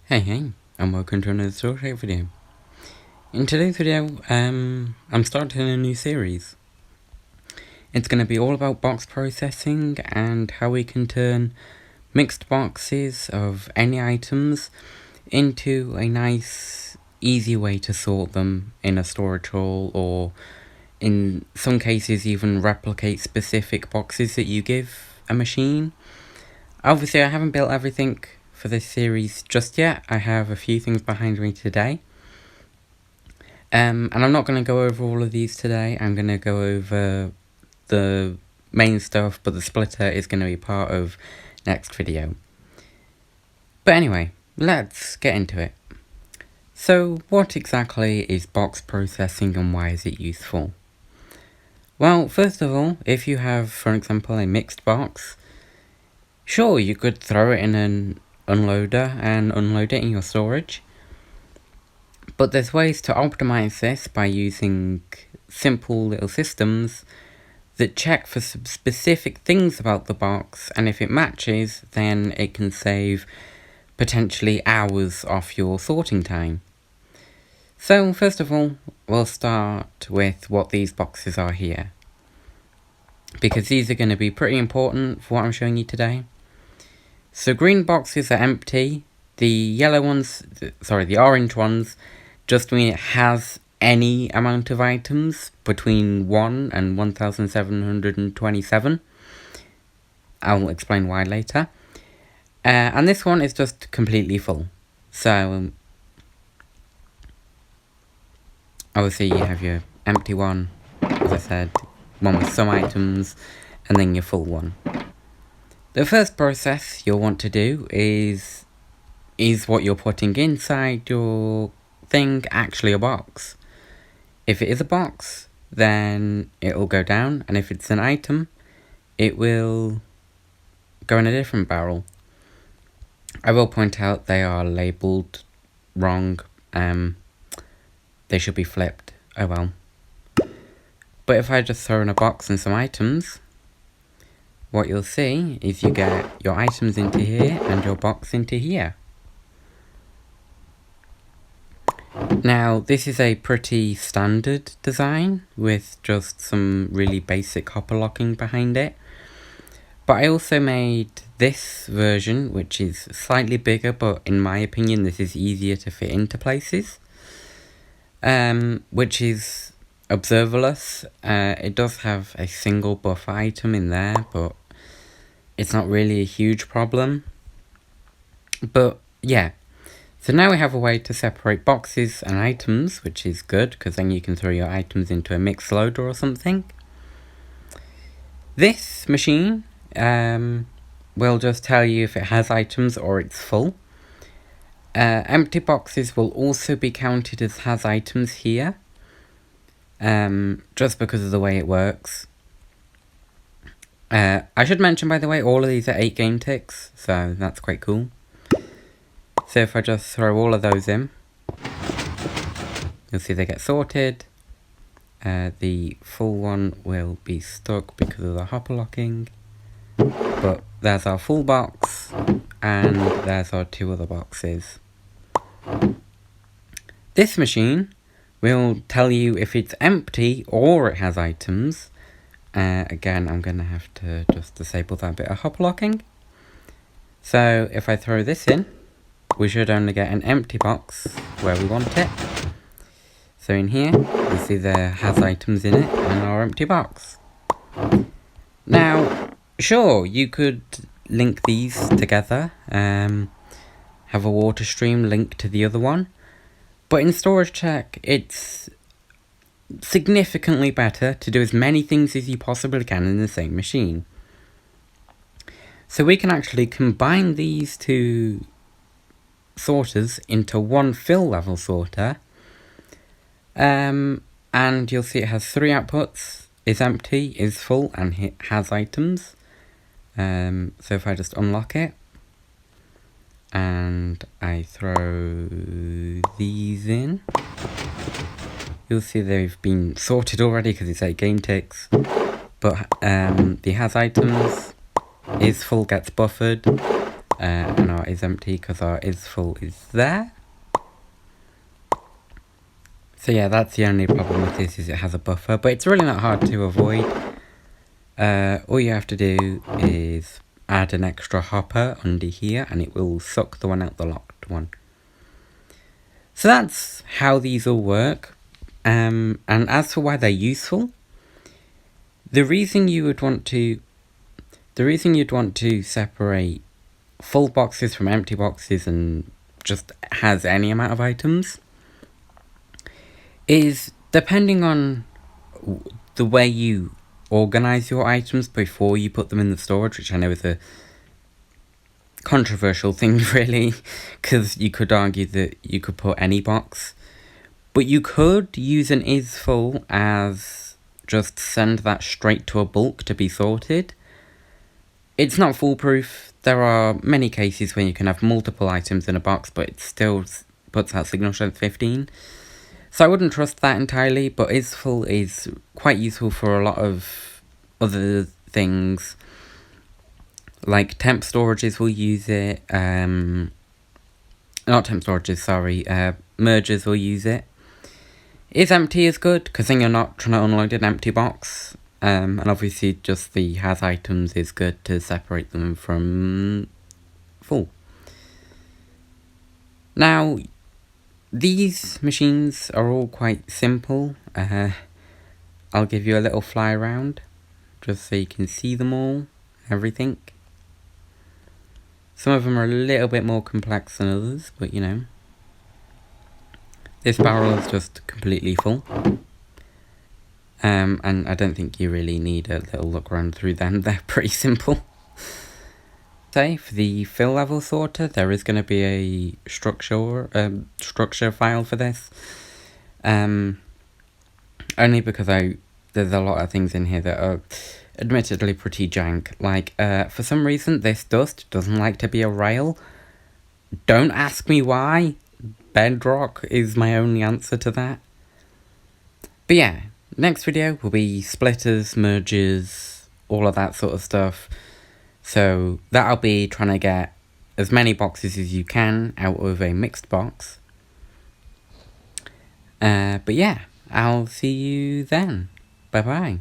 Hey, and welcome to another Storytech video. In today's video, I'm starting a new series. It's going to be all about box processing and how we can turn mixed boxes of any items into a nice, easy way to sort them in a storage hall, or in some cases even replicate specific boxes that you give a machine. Obviously, I haven't built everything for this series just yet. I have a few things behind me today. And I'm not going to go over all of these today. I'm going to go over the main stuff, but the splitter is going to be part of next video. But anyway, let's get into it. So what exactly is box processing and why is it useful? Well, first of all, if you have, for example, a mixed box, sure, you could throw it in an unloader and unload it in your storage. But there's ways to optimize this by using simple little systems that check for some specific things about the box, and if it matches, then it can save potentially hours off your sorting time. So first of all, we'll start with what these boxes are here, because these are going to be pretty important for what I'm showing you today. So green boxes are empty. The yellow ones, the orange ones, just mean it has any amount of items between 1 and 1727. I'll explain why later. And this one is just completely full. So, obviously you have your empty one, as I said, one with some items, and then your full one. The first process you'll want to do is what you're putting inside your thing actually a box? If it is a box, then it will go down, and if it's an item, it will go in a different barrel. I will point out they are labelled wrong. They should be flipped. Oh well. But if I just throw in a box and some items, what you'll see is you get your items into here and your box into here. Now, this is a pretty standard design with just some really basic hopper locking behind it. But I also made this version, which is slightly bigger, but in my opinion, this is easier to fit into places. Which is observerless. It does have a single buffer item in there, but it's not really a huge problem. But yeah, so now we have a way to separate boxes and items, which is good, because then you can throw your items into a mixed loader or something. This machine will just tell you if it has items or it's full. Empty boxes will also be counted as has items here, just because of the way it works. I should mention, by the way, all of these are 8 game ticks, so that's quite cool. So if I just throw all of those in, you'll see they get sorted. The full one will be stuck because of the hopper locking. But there's our full box, and there's our 2 other boxes. This machine will tell you if it's empty or it has items. Again, I'm going to have to just disable that bit of hopper locking. So if I throw this in, we should only get an empty box where we want it. So in here, you see there has items in it and our empty box. Now, sure, you could link these together, have a water stream linked to the other one, but in Storytech, it's significantly better to do as many things as you possibly can in the same machine. So we can actually combine these 2 sorters into one fill level sorter, and you'll see it has 3 outputs, is empty, is full, and it has items. So if I just unlock it and I throw these in, you'll see they've been sorted already because it's 8 game ticks. But the has items, is full gets buffered, and our is empty because our is full is there. So yeah, that's the only problem with this, is it has a buffer, but it's really not hard to avoid. All you have to do is add an extra hopper under here and it will suck the one out, the locked one. So that's how these all work. And as for why they're useful, the reason you'd want to separate full boxes from empty boxes and just has any amount of items is depending on the way you organize your items before you put them in the storage, which I know is a controversial thing really, because you could argue that you could put any box, but you could use an is full as just send that straight to a bulk to be sorted. It's not foolproof. There are many cases where you can have multiple items in a box, but it still puts out signal strength 15. So I wouldn't trust that entirely, but is full is quite useful for a lot of other things. Like temp storages will use it, not temp storages, sorry, mergers will use it. Is empty is good, because then you're not trying to unload an empty box. And obviously just the has items is good to separate them from full. Now, these machines are all quite simple. I'll give you a little fly around, just so you can see them all, everything. Some of them are a little bit more complex than others, but you know. This barrel is just completely full. And I don't think you really need a little look around through them, they're pretty simple. So, for the fill level sorter, there is going to be a structure file for this. Only because there's a lot of things in here that are admittedly pretty jank. Like, for some reason, this dust doesn't like to be a rail. Don't ask me why. Bedrock is my only answer to that. But yeah, next video will be splitters, merges, all of that sort of stuff. So that'll be trying to get as many boxes as you can out of a mixed box. But yeah, I'll see you then. Bye bye.